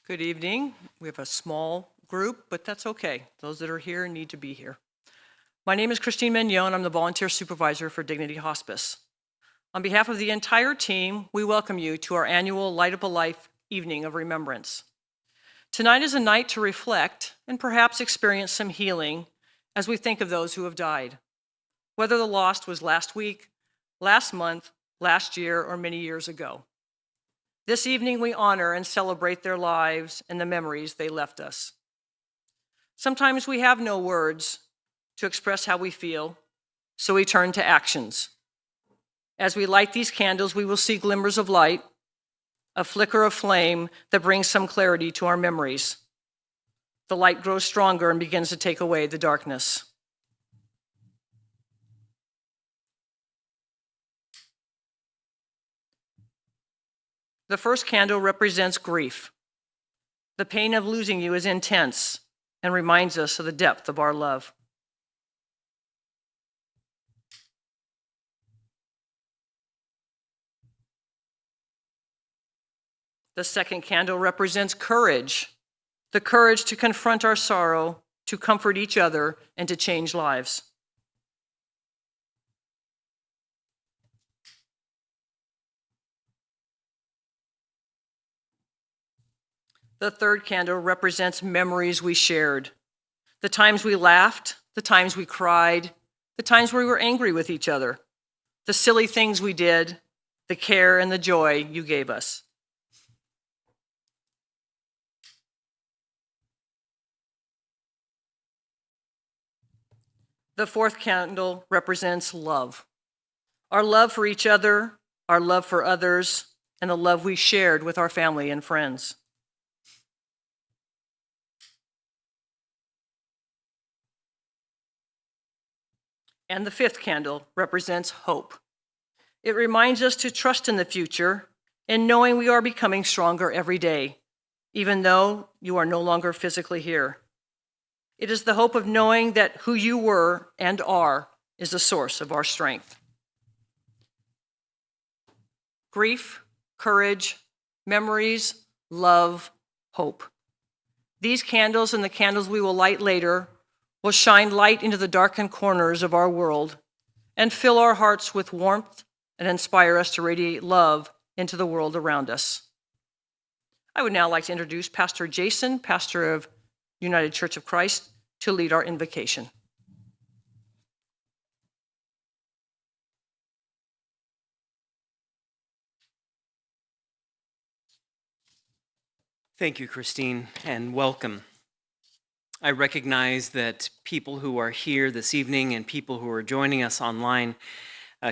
Good evening. We have a small group, but that's okay. Those that are here need to be here. My name is Christine Mignon. I'm the volunteer supervisor for Dignity Hospice. On behalf of the entire team, we welcome you to our annual Light Up a Life Evening of Remembrance. Tonight is a night to reflect and perhaps experience some healing as we think of those who have died, whether the loss was last week, last month, last year, or many years ago. This evening, we honor and celebrate their lives and the memories they left us. Sometimes we have no words to express how we feel, so we turn to actions. As we light these candles, we will see glimmers of light, a flicker of flame that brings some clarity to our memories. The light grows stronger and begins to take away the darkness. The first candle represents grief. The pain of losing you is intense and reminds us of the depth of our love. The second candle represents courage, the courage to confront our sorrow, to comfort each other, and to change lives. The third candle represents memories we shared, the times we laughed, the times we cried, the times we were angry with each other, the silly things we did, the care and the joy you gave us. The fourth candle represents love, our love for each other, our love for others, and the love we shared with our family and friends. And the fifth candle represents hope. It reminds us to trust in the future and knowing we are becoming stronger every day, even though you are no longer physically here. It is the hope of knowing that who you were and are is the source of our strength. Grief, courage, memories, love, hope. These candles and the candles we will light later will shine light into the darkened corners of our world and fill our hearts with warmth and inspire us to radiate love into the world around us. I would now like to introduce Pastor Jason, pastor of United Church of Christ, to lead our invocation. Thank you, Christine, and welcome. I recognize that people who are here this evening and people who are joining us online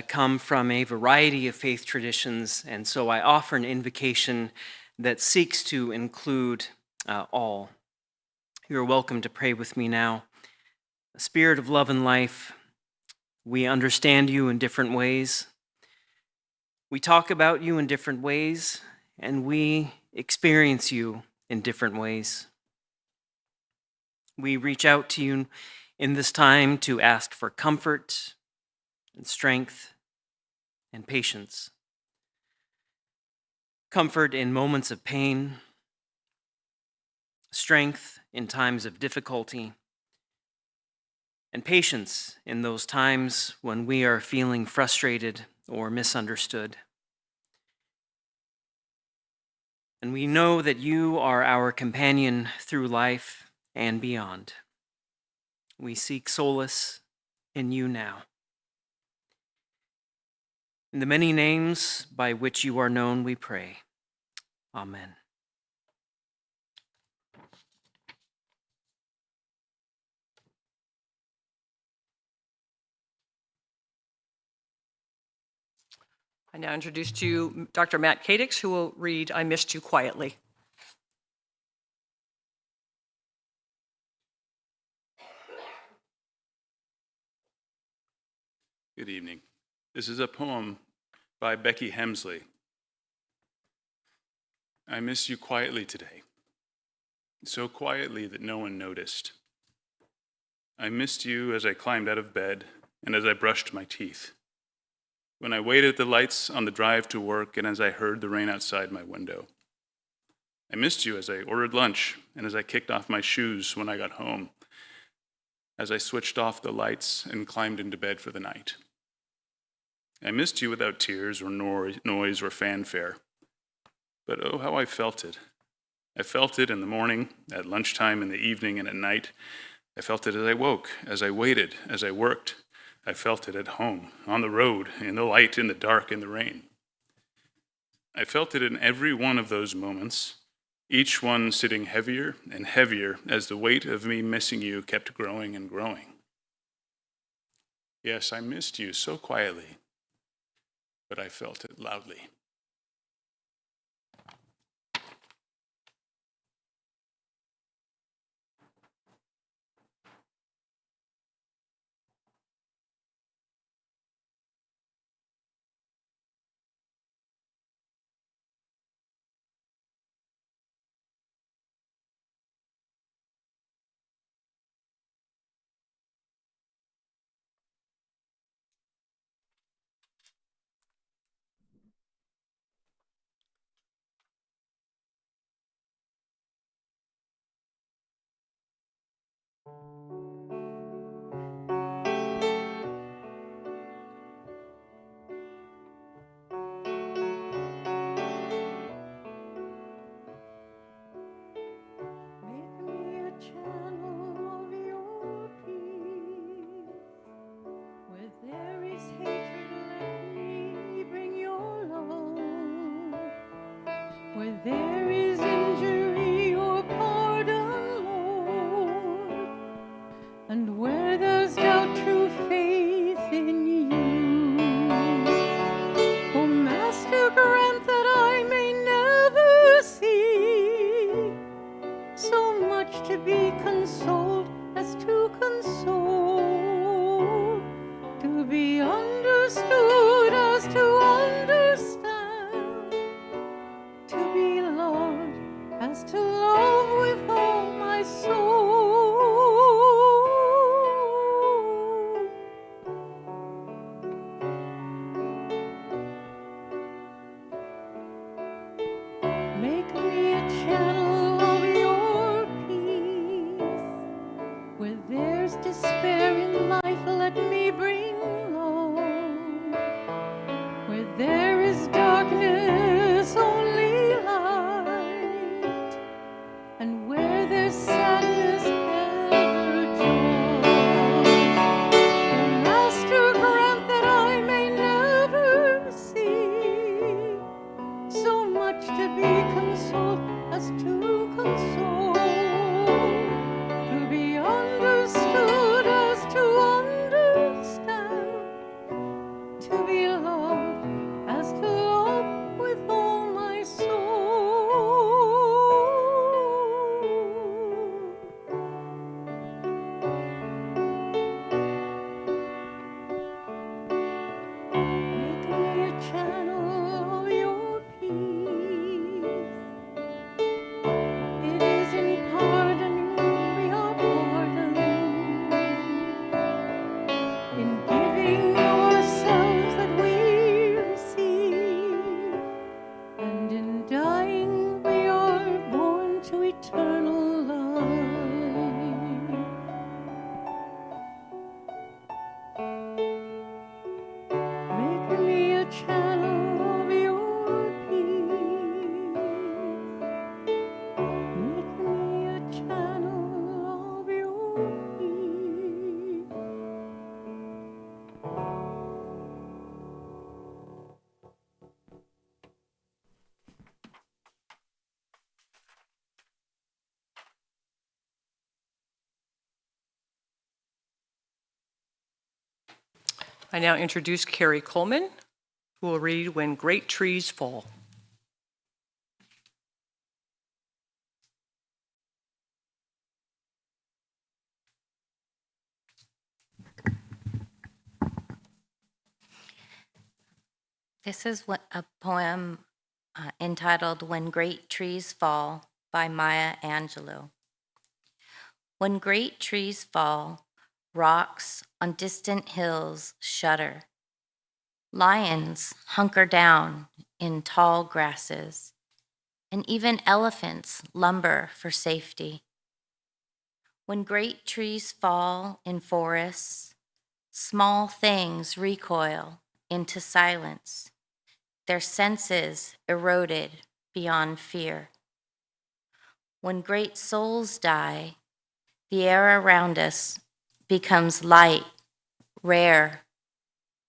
come from a variety of faith traditions, and so I offer an invocation that seeks to include all. You are welcome to pray with me now. Spirit of love and life, we understand you in different ways. We talk about you in different ways, and we experience you in different ways. We reach out to you in this time to ask for comfort and strength and patience. Comfort in moments of pain, strength in times of difficulty, and patience in those times when we are feeling frustrated or misunderstood. And we know that you are our companion through life and beyond. We seek solace in you now. In the many names by which you are known, we pray. Amen. I now introduce to you Dr. Matt Kadix, who will read I Missed You Quietly. Good evening. This is a poem by Becky Hemsley. I miss you quietly today, so quietly that no one noticed. I missed you as I climbed out of bed and as I brushed my teeth, when I waited at the lights on the drive to work and as I heard the rain outside my window. I missed you as I ordered lunch and as I kicked off my shoes when I got home, as I switched off the lights and climbed into bed for the night. I missed you without tears or noise or fanfare. But oh, how I felt it. I felt it in the morning, at lunchtime, in the evening, and at night. I felt it as I woke, as I waited, as I worked. I felt it at home, on the road, in the light, in the dark, in the rain. I felt it in every one of those moments, each one sitting heavier and heavier as the weight of me missing you kept growing and growing. Yes, I missed you so quietly, but I felt it loudly. Make me a channel of your peace. Where there is hatred, let me bring your love. Where there is injury, your pardon, Lord. And where there's doubt, true faith in you. Oh, Master, grant that I may never see so much to be consoled as to console, to be understood as to understand, to be loved as to love with all my soul. Make me a channel of your peace. Where there's despair in life, let me bring love. Where there is darkness, only light. And where there's sadness, ever joy. Oh, Master, grant that I may never see so much to be consoled as to console, to be understood as to understand, to be loved as to love with all my soul. Make me a channel of your peace. It is in pardoning we are pardoned, in giving ourselves that we receive, and in dying we are born to eternal life. Make me a channel of your peace. Make me a channel of your peace. I now introduce Carrie Coleman, who will read When Great Trees Fall. This is a poem entitled When Great Trees Fall by Maya Angelou. When great trees fall, rocks on distant hills shudder. Lions hunker down in tall grasses. and even elephants lumber for safety. When great trees fall in forests, small things recoil into silence, their senses eroded beyond fear. When great souls die, the air around us becomes light, rare,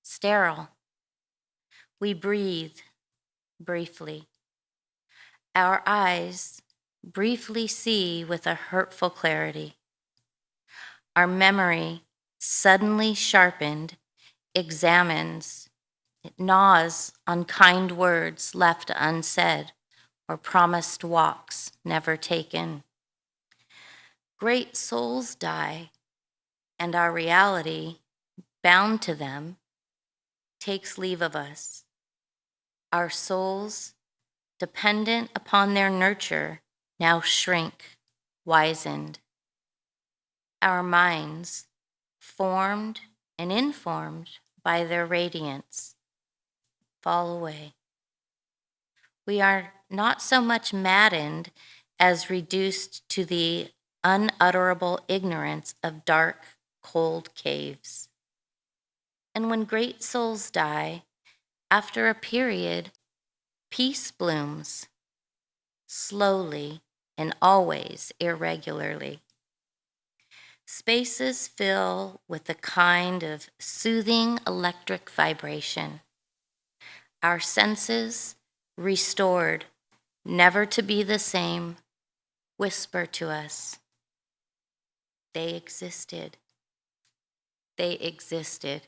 sterile. We breathe briefly. Our eyes briefly see with a hurtful clarity. Our memory, suddenly sharpened, examines, it gnaws on kind words left unsaid or promised walks never taken. Great souls die, and our reality, bound to them, takes leave of us. Our souls, dependent upon their nurture, now shrink, wizened. Our minds, formed and informed by their radiance, fall away. We are not so much maddened as reduced to the unutterable ignorance of dark, cold caves. And when great souls die, after a period, peace blooms, slowly and always irregularly. Spaces fill with a kind of soothing electric vibration. Our senses, restored, never to be the same, whisper to us, they existed. They existed.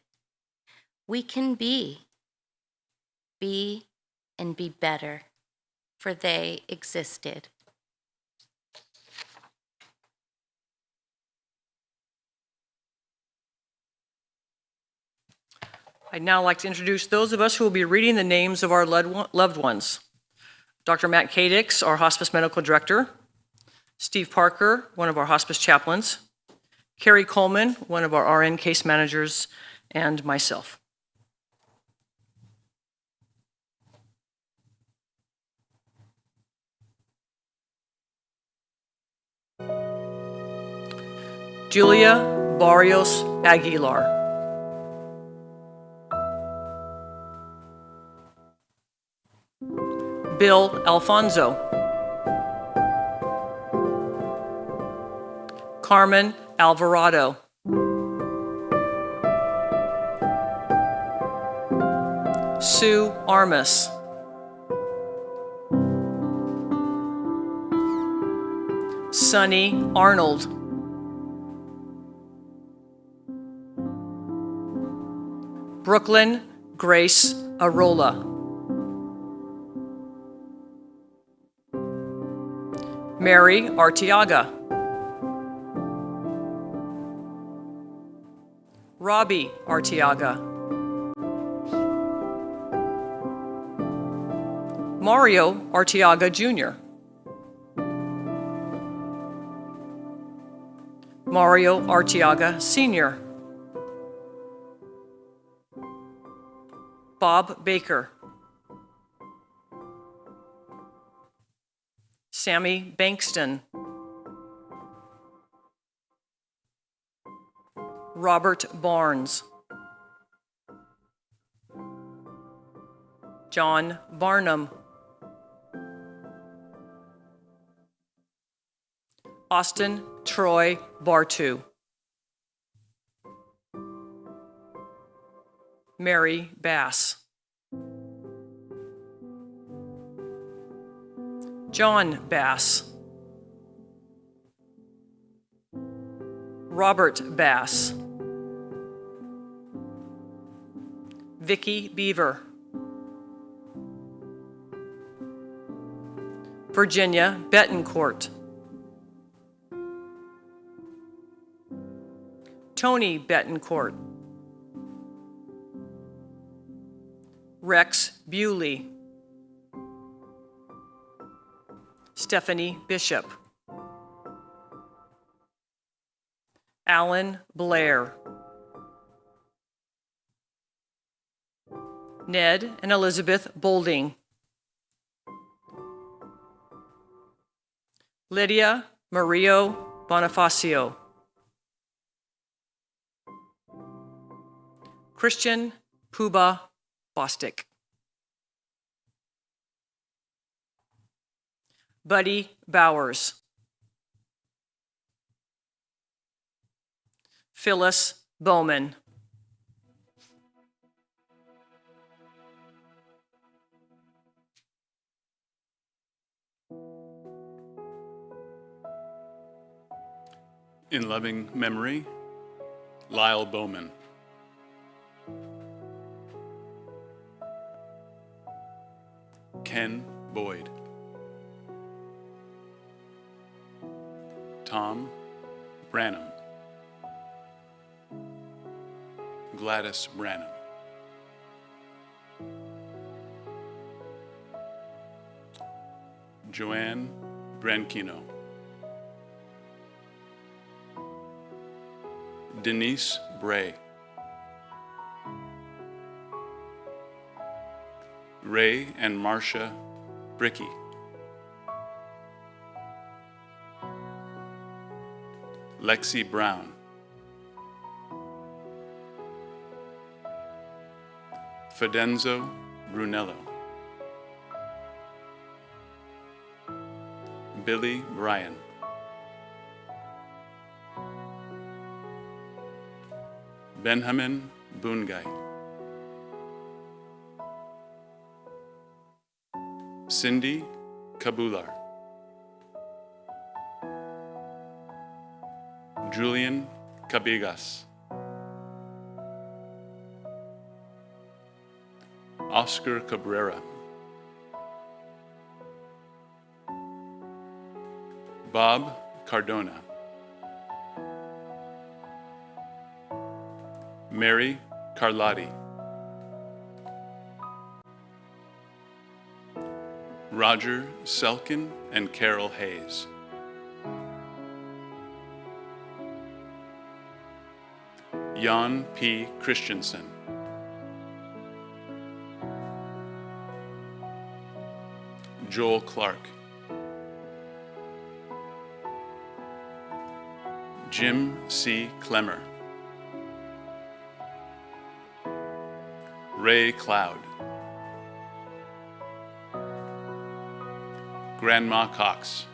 We can be and be better, for they existed. I'd now like to introduce those of us who will be reading the names of our loved ones. Dr. Matt Kadix, our hospice medical director. Steve Parker, one of our hospice chaplains. Carrie Coleman, one of our RN case managers, and myself. Julia Barrios Aguilar. Bill Alfonso. Carmen Alvarado. Sue Armas. Sonny Arnold. Brooklyn Grace Arola. Mary Artiaga. Robbie Artiaga. Mario Artiaga Jr. Mario Artiaga Sr. Bob Baker. Sammy Bankston. Robert Barnes. John Barnum. Austin Troy Bartu. Mary Bass. John Bass. Robert Bass. Vicky Beaver. Virginia Betancourt. Tony Betancourt. Rex Bewley. Stephanie Bishop. Alan Blair. Ned and Elizabeth Bolding. Lydia Mario Bonifacio. Christian Puba Bostic. Buddy Bowers. Phyllis Bowman. In loving memory, Lyle Bowman. Ken Boyd. Tom Branham. Gladys Branham. Joanne Branchino. Denise Bray. Ray and Marcia Bricky. Lexi Brown. Fidenzo Brunello. Billy Bryan. Benjamin Bungay. Cindy Kabular. Julian Cabigas. Oscar Cabrera. Bob Cardona. Mary Carlotti. Roger Selkin and Carol Hayes. Jan P. Christensen. Joel Clark. Jim C. Clemmer. Ray Cloud. Grandma Cox.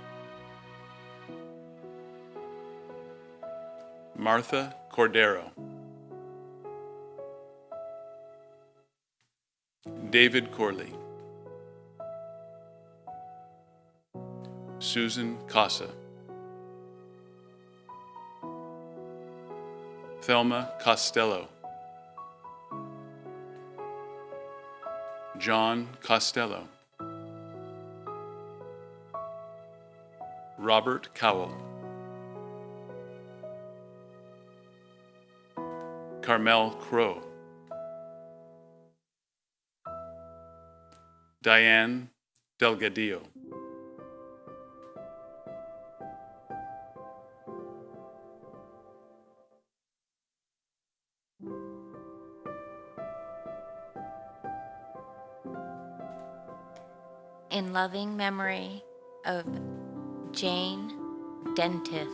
Martha Cordero. David Corley. Susan Casa. Thelma Costello. John Costello. Robert Cowell. Carmel Crow. Diane Delgadillo. In loving memory of Jane Dentith.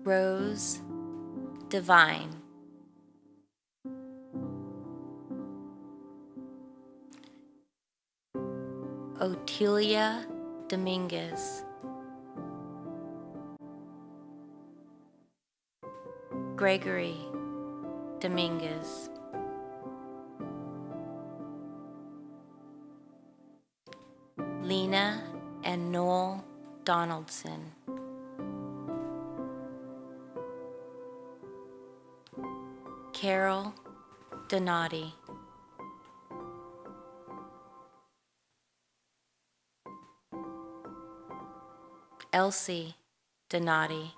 Rose Divine. Otelia Dominguez. Gregory Dominguez. Lena and Noel Donaldson. Carol Donati. Elsie Donati.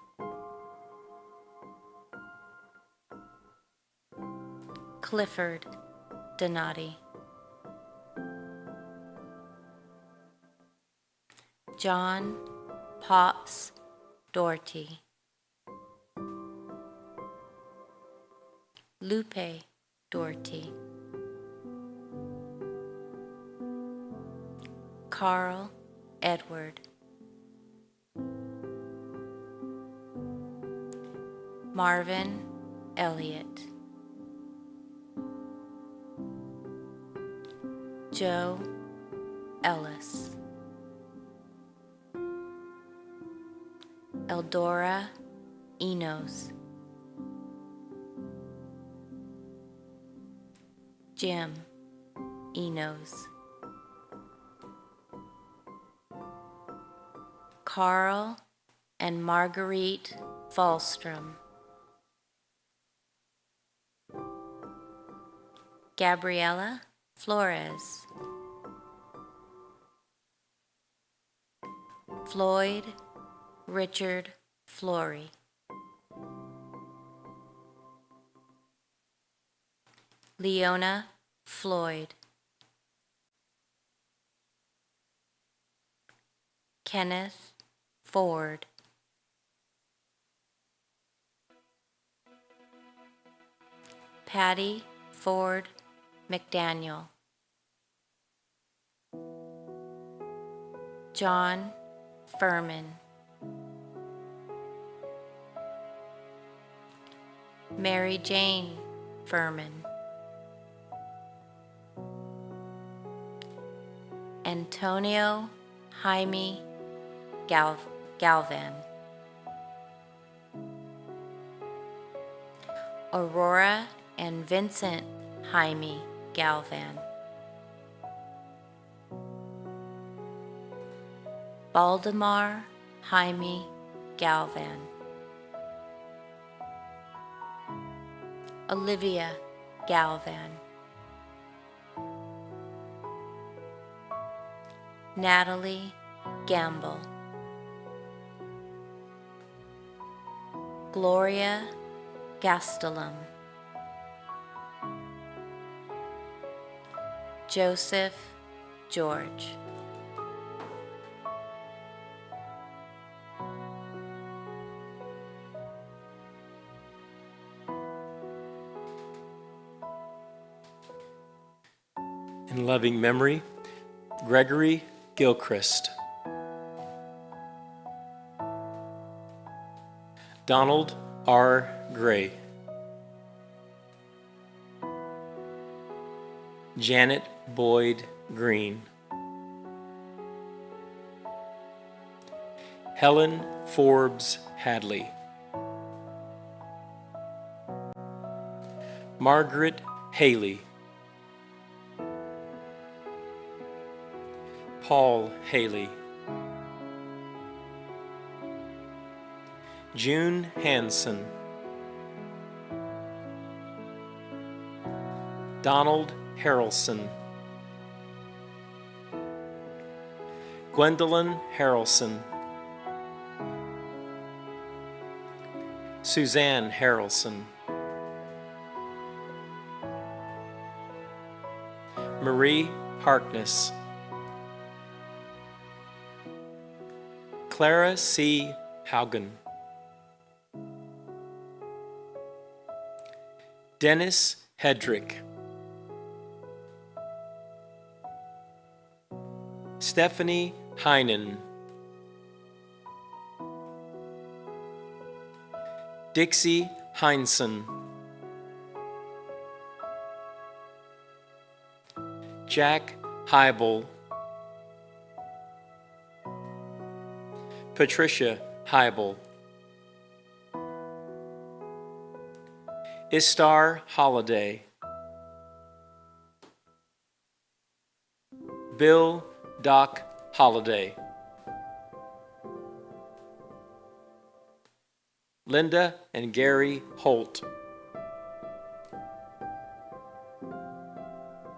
Clifford Donati. John Pops Doherty. Lupe Doherty. Carl Edward, Marvin Elliott, Joe Ellis, Eldora Enos, Jim Enos, Carl and Marguerite Falstrom, Gabriela Flores, Floyd Richard Flory, Leona Floyd, Kenneth Ford, Patty Ford McDaniel, John Furman, Mary Jane Furman, Antonio Jaime Galvan, Aurora and Vincent Jaime Galvan, Baldemar Jaime Galvan, Olivia Galvan, Natalie Gamble, Gloria Gastelum, Joseph George, In loving memory, Gregory Gilchrist, Donald R. Gray, Janet Boyd Green, Helen Forbes Hadley, Margaret Haley, Paul Haley, June Hanson, Donald Harrelson, Gwendolyn Harrelson, Suzanne Harrelson, Marie Harkness, Clara C. Haugen, Dennis Hedrick, Stephanie Heinen, Dixie Heinsohn, Jack Heibel, Patricia Heibel, Istar Holiday, Bill Doc Holiday, Linda and Gary Holt,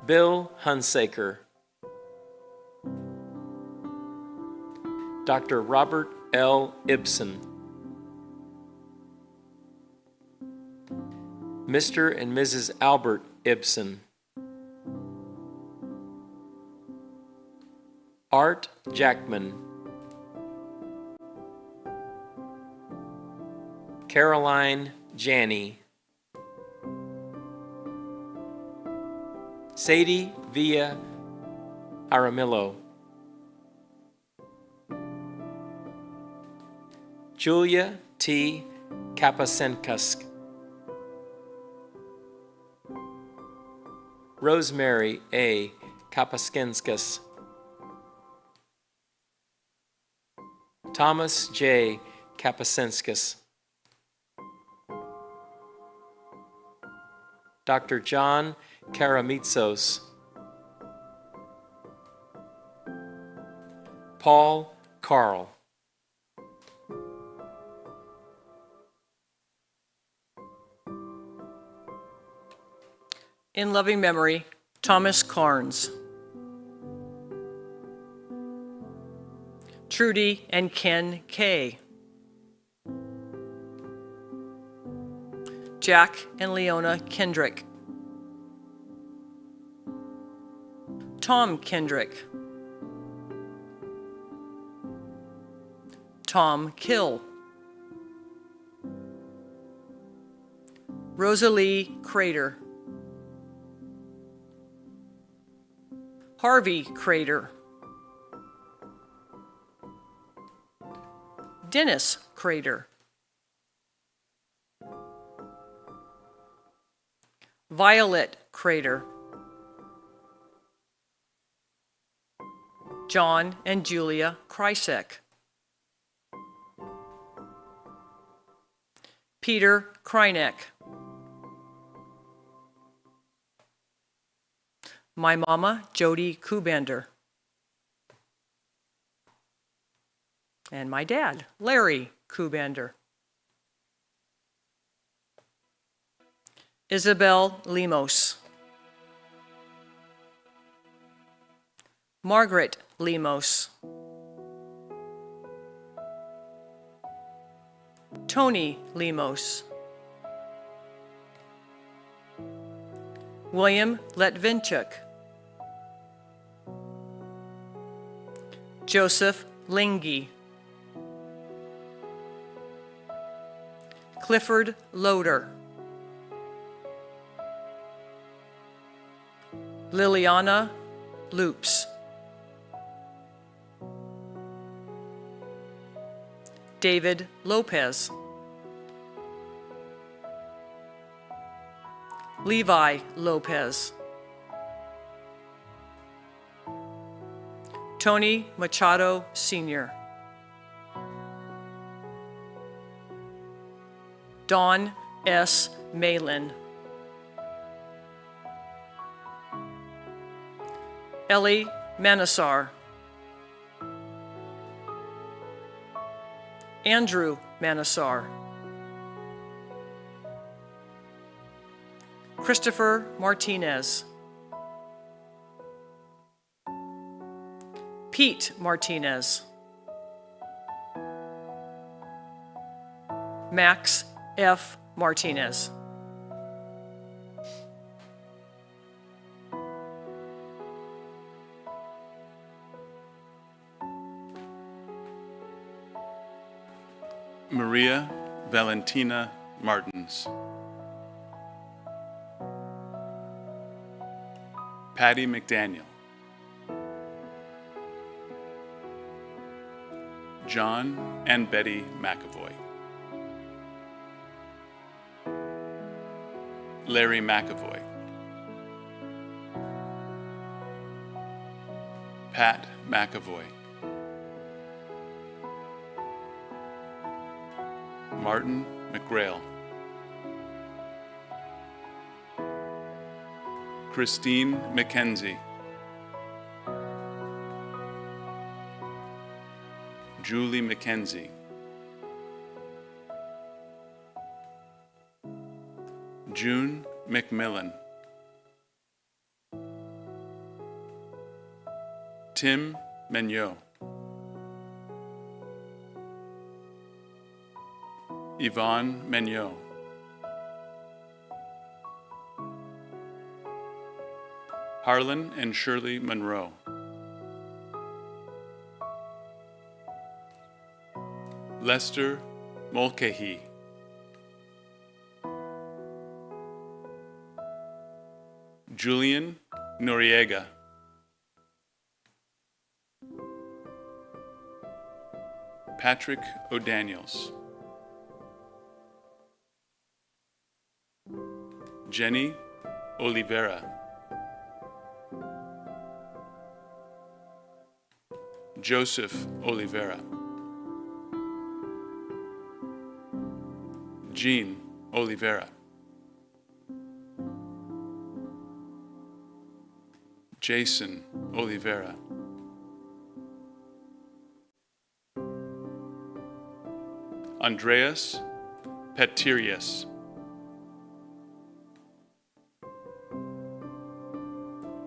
Bill Hunsaker, Dr. Robert L. Ibsen, Mr. and Mrs. Albert Ibsen, Art Jackman, Caroline Janney, Sadie Villa Aramillo, Julia T. Kapasenkusk, Rosemary A. Kapaskenskas, Thomas J. Kapasenskas, Dr. John Karamitsos, Paul Carl, In loving memory, Thomas Carnes. Trudy and Ken K. Jack and Leona Kendrick. Tom Kendrick. Tom Kill. Rosalie Crater. Harvey Crater. Dennis Crater. Violet Crater. John and Julia Krysek. Peter Krynek. My mama, Jody Kubander. And my dad, Larry Kubander. Isabel Lemos. Margaret Lemos. Tony Lemos. William Letvinchuk. Joseph Lingy. Clifford Loader. Liliana Loops. David Lopez. Levi Lopez. Tony Machado Sr. Don S. Malin. Ellie Manasar. Andrew Manasar. Christopher Martinez. Pete Martinez. Max F. Martinez. Maria Valentina Martins. Patty McDaniel. John and Betty McAvoy. Larry McAvoy. Pat McAvoy. Martin McGrail. Christine McKenzie. Julie McKenzie. June McMillan. Tim Menyot. Yvonne Menyot. Harlan and Shirley Monroe. Lester Mulcahy. Julian Noriega. Patrick O'Daniels. Jenny Oliveira, Joseph Oliveira, Jean Oliveira, Jason Oliveira, Andreas Petirius,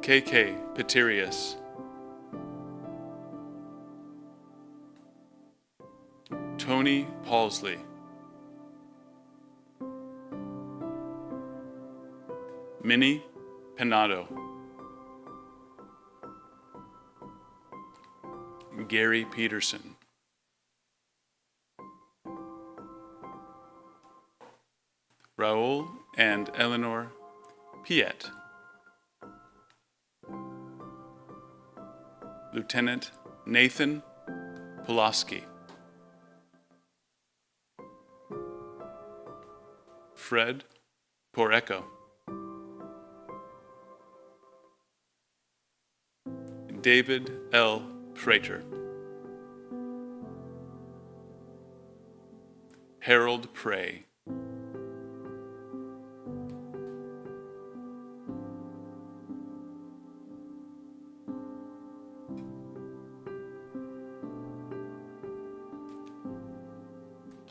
KK Petirius, Tony Paulsley, Minnie Penado, Gary Peterson, Raul and Eleanor Piet, Lieutenant Nathan Pulaski, Fred Poreco, David L. Prater, Harold Prey,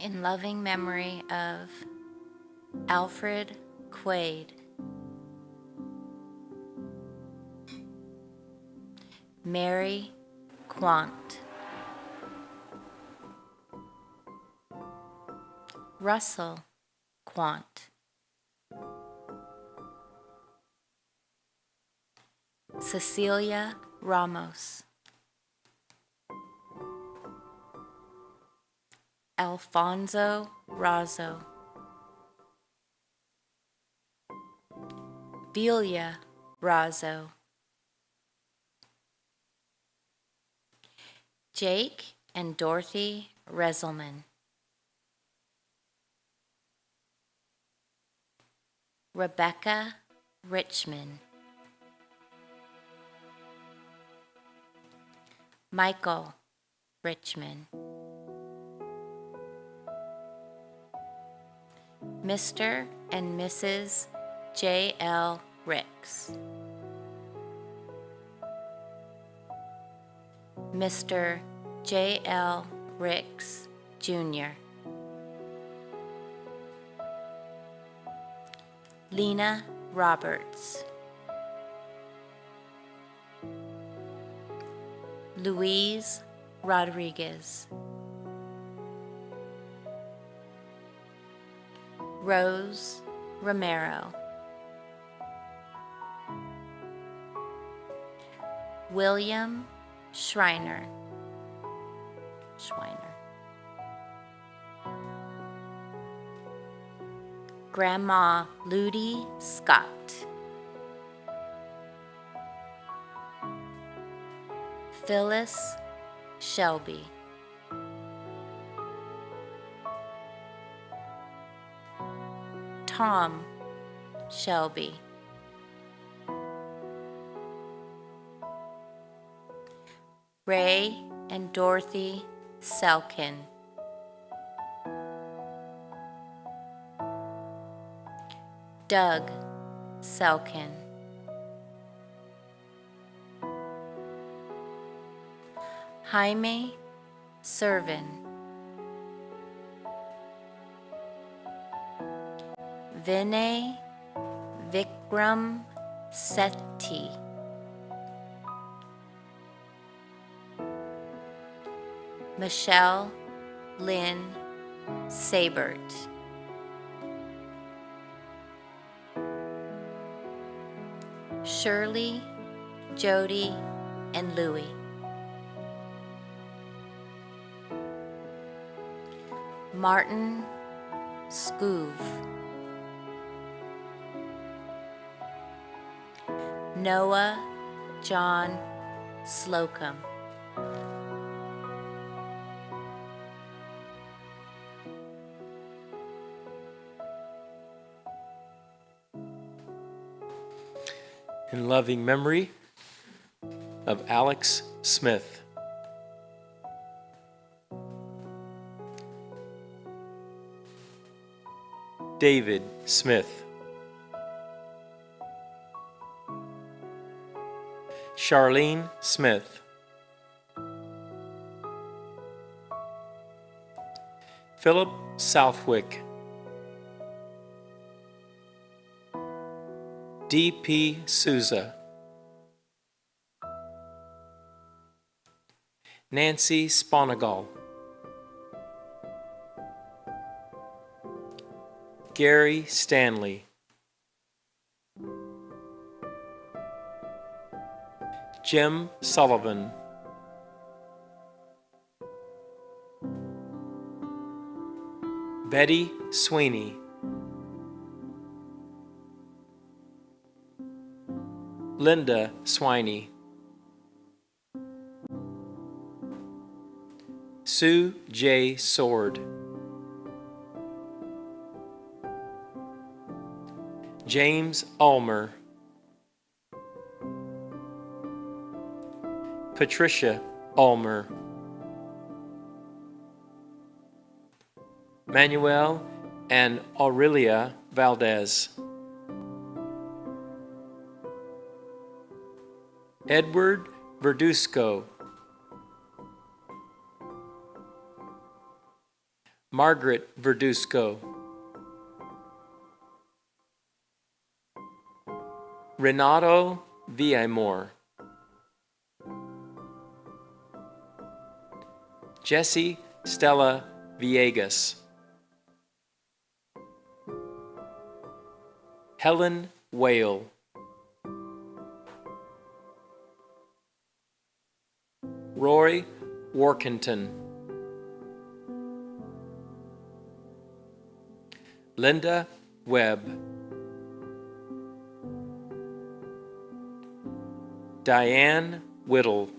In loving memory of Alfred Quaid, Mary Quant, Russell Quant, Cecilia Ramos, Alfonso Razo, Belia Razo, Jake and Dorothy Rezelman, Rebecca Richmond, Michael Richmond, Mr. and Mrs. J.L. Ricks, Mr. J.L. Ricks, Jr., Lena Roberts, Louise Rodriguez, Rose Romero, William Schreiner, Grandma Ludi Scott, Phyllis Shelby, Tom Shelby, Ray and Dorothy Selkin, Doug Selkin, Jaime Servin, Vinay Vikram Sethi, Michelle Lynn Sabert, Shirley, Jody, and Louie, Martin Scoove, Noah John Slocum, in loving memory of Alex Smith. David Smith. Charlene Smith. Philip Southwick. D.P. Souza. Nancy Sponagal. Gary Stanley. Jim Sullivan. Betty Sweeney. Linda Swiney. Sue J. Sword. James Ulmer. Patricia Ulmer. Manuel and Aurelia Valdez. Edward Verduzco. Margaret Verduzco. Renato Villamor. Jessie Stella Villegas. Helen Whale. Roy Workington. Linda Webb. Diane Whittle.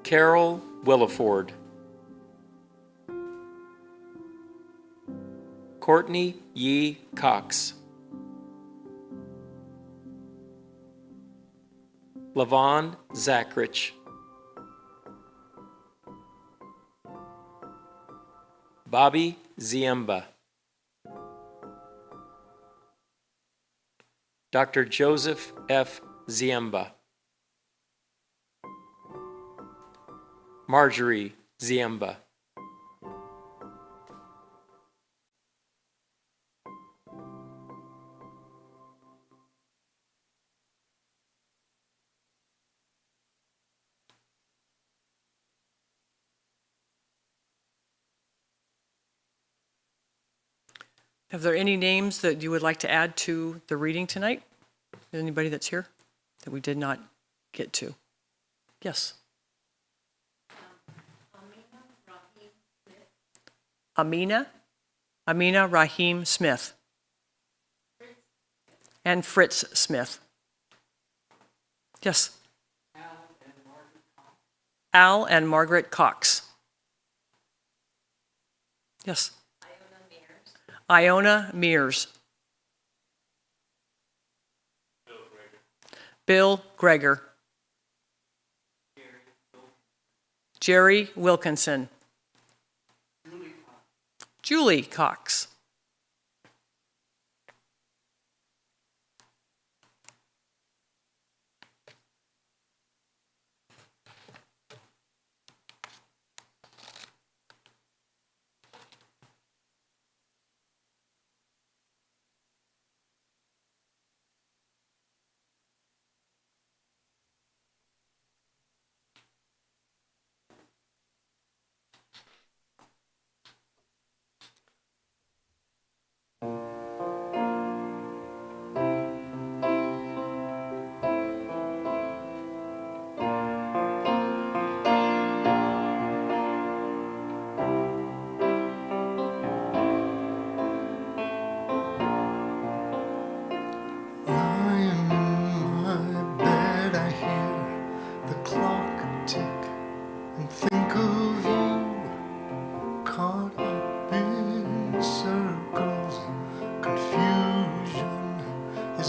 Carol Williford. Courtney Yee Cox. Lavon Zachrich. Bobby Ziemba. Dr. Joseph F. Ziemba. Marjorie Ziemba. Are there any names that you would like to add to the reading tonight? Anybody that's here that we did not get to? Yes. Amina Rahim Smith. And Fritz Smith. Yes. Al and Margaret Cox. Yes. Iona Mears. Bill Greger. Jerry Wilkinson. Julie Cox.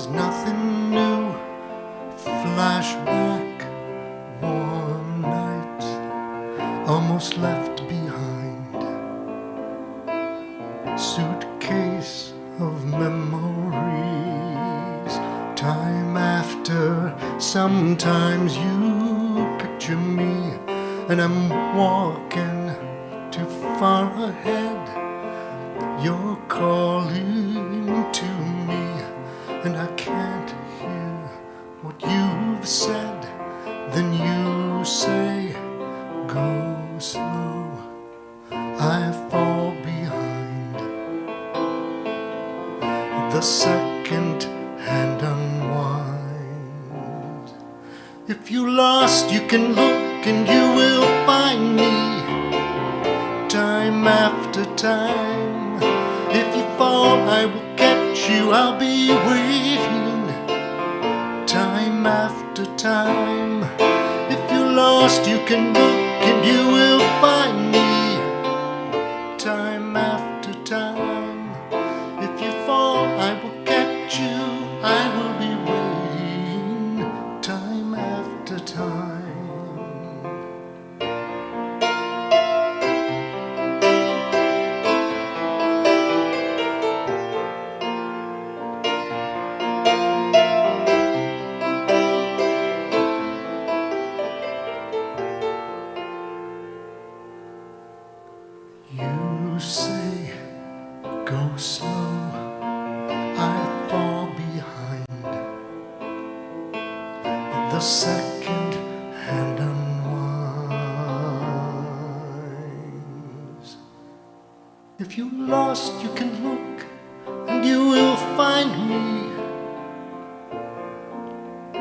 is nothing new. Flashback, warm nights, almost left behind. Suitcase of memories, time after. Sometimes you picture me, and I'm walking too far ahead. You're calling to me, and I can't hear what you've said. Then you say, go slow. I fall behind. The second hand unwinds. If you lost, you can look and you will find me. Time after time. If you fall, I will catch you. I'll be waiting. Time after time. If you're lost, you can look and you will find me. Time after time. If you fall, I will catch you. I will be waiting. Time after time. You say, go slow, I fall behind. The second hand unwinds. If you're lost, you can look and you will find me.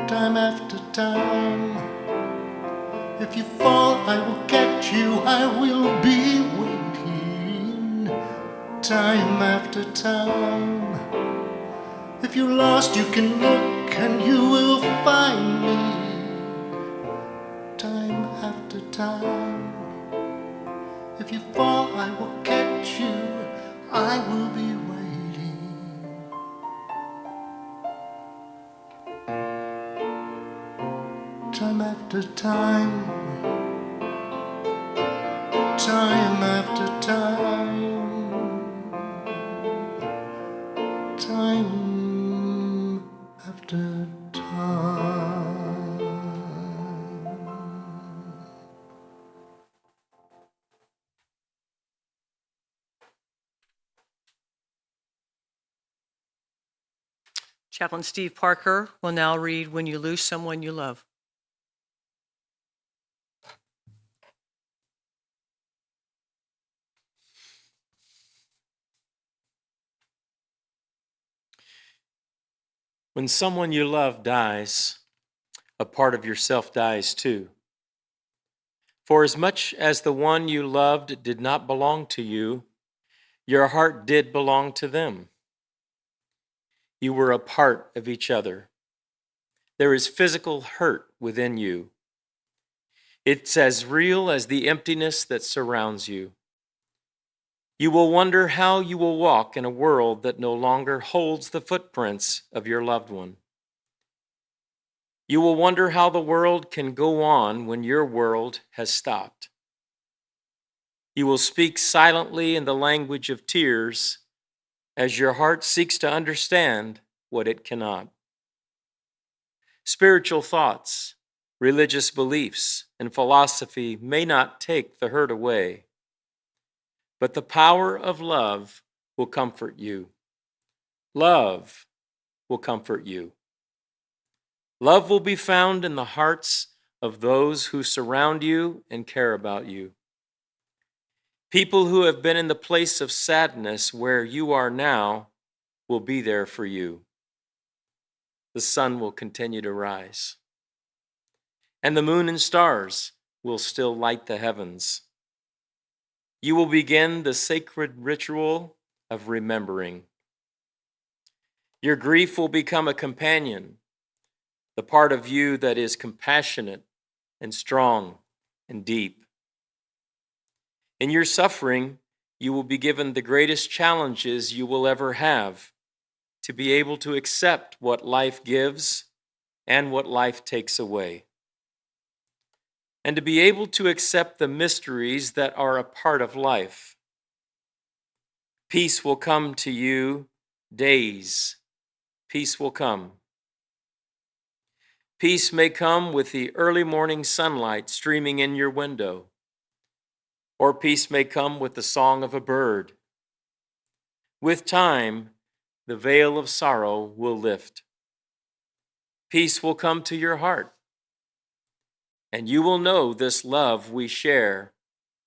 Time after time. If you fall, I will catch you. I will be waiting. Time after time. If you're lost, you can look and you will find me. Time after time. If you fall, I will catch you. I will be waiting. Time after time. Time after time. Time after time. Chaplain Steve Parker will now read When You Lose Someone You Love. When someone you love dies, a part of yourself dies too. For as much as the one you loved did not belong to you, your heart did belong to them. You were a part of each other. There is physical hurt within you. It's as real as the emptiness that surrounds you. You will wonder how you will walk in a world that no longer holds the footprints of your loved one. You will wonder how the world can go on when your world has stopped. You will speak silently in the language of tears as your heart seeks to understand what it cannot. Spiritual thoughts, religious beliefs, and philosophy may not take the hurt away, but the power of love will comfort you. Love will comfort you. Love will be found in the hearts of those who surround you and care about you. People who have been in the place of sadness where you are now will be there for you. The sun will continue to rise, and the moon and stars will still light the heavens. You will begin the sacred ritual of remembering. Your grief will become a companion, the part of you that is compassionate and strong and deep. In your suffering, you will be given the greatest challenges you will ever have to be able to accept what life gives and what life takes away, and to be able to accept the mysteries that are a part of life. Peace will come to you days. Peace will come. Peace may come with the early morning sunlight streaming in your window, or peace may come with the song of a bird. With time, the veil of sorrow will lift. Peace will come to your heart, and you will know this love we share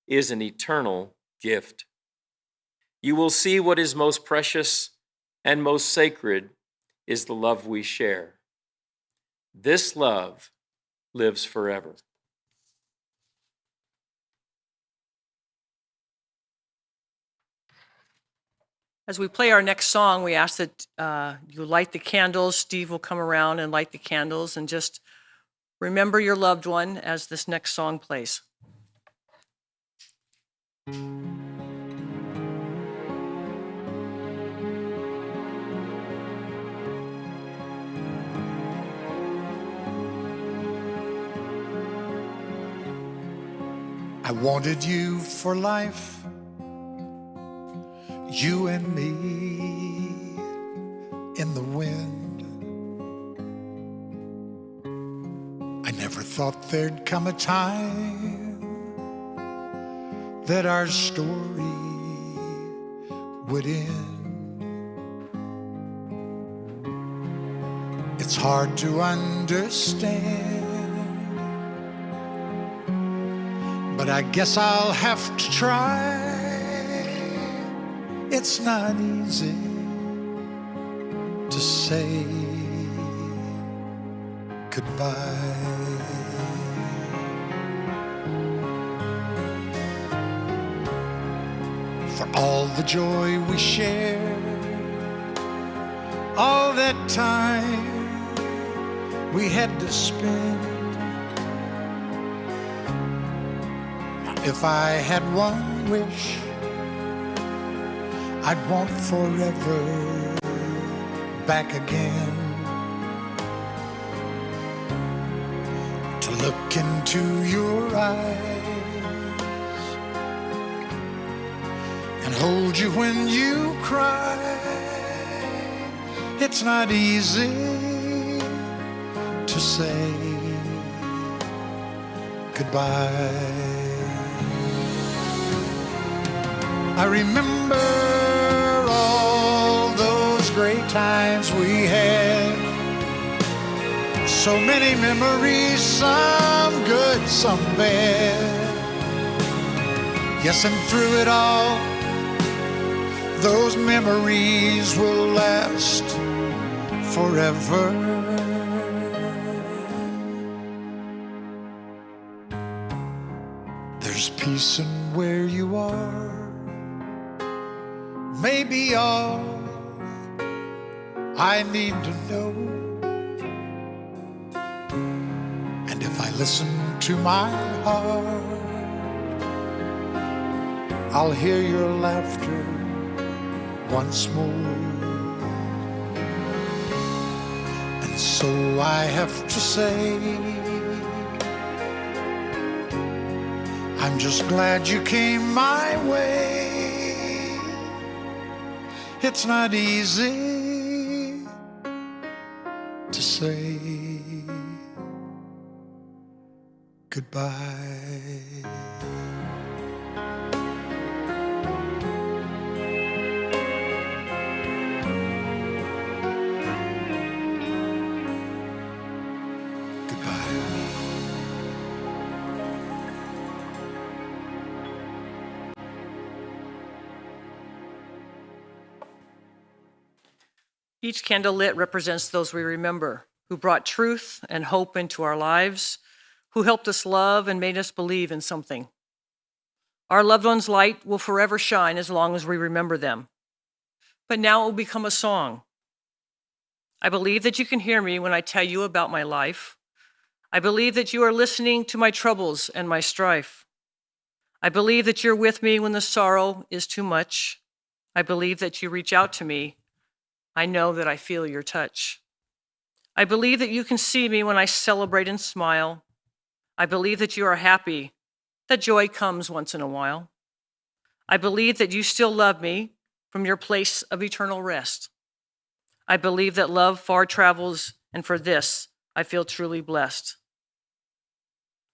is an eternal gift. You will see what is most precious and most sacred is the love we share. This love lives forever. As we play our next song, we ask that you light the candles. Steve will come around and light the candles, and just remember your loved one as this next song plays. I wanted you for life, you and me in the wind. I never thought there'd come a time that our story would end. It's hard to understand, but I guess I'll have to try. It's not easy to say goodbye. For all the joy we shared, all that time we had to spend. If I had one wish, I'd want forever back again, to look into your eyes and hold you when you cry. It's not easy to say goodbye. I remember all those great times we had, so many memories, some good, some bad. Yes, and through it all, those memories will last forever. There's peace in where you are, maybe all I need to know. And if I listen to my heart, I'll hear your laughter once more. And so I have to say, I'm just glad you came my way. It's not easy to say goodbye. Each candle lit represents those we remember, who brought truth and hope into our lives, who helped us love and made us believe in something. Our loved ones' light will forever shine as long as we remember them. But now it will become a song. I believe that you can hear me when I tell you about my life. I believe that you are listening to my troubles and my strife. I believe that you're with me when the sorrow is too much. I believe that you reach out to me. I know that I feel your touch. I believe that you can see me when I celebrate and smile. I believe that you are happy, that joy comes once in a while. I believe that you still love me from your place of eternal rest. I believe that love far travels, and for this, I feel truly blessed.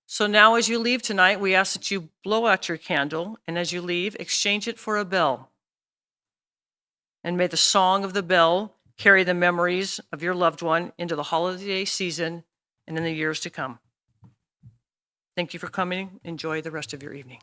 So now as you leave tonight, we ask that you blow out your candle, and as you leave, exchange it for a bell. And may the song of the bell carry the memories of your loved one into the holiday season and in the years to come. Thank you for coming. Enjoy the rest of your evening.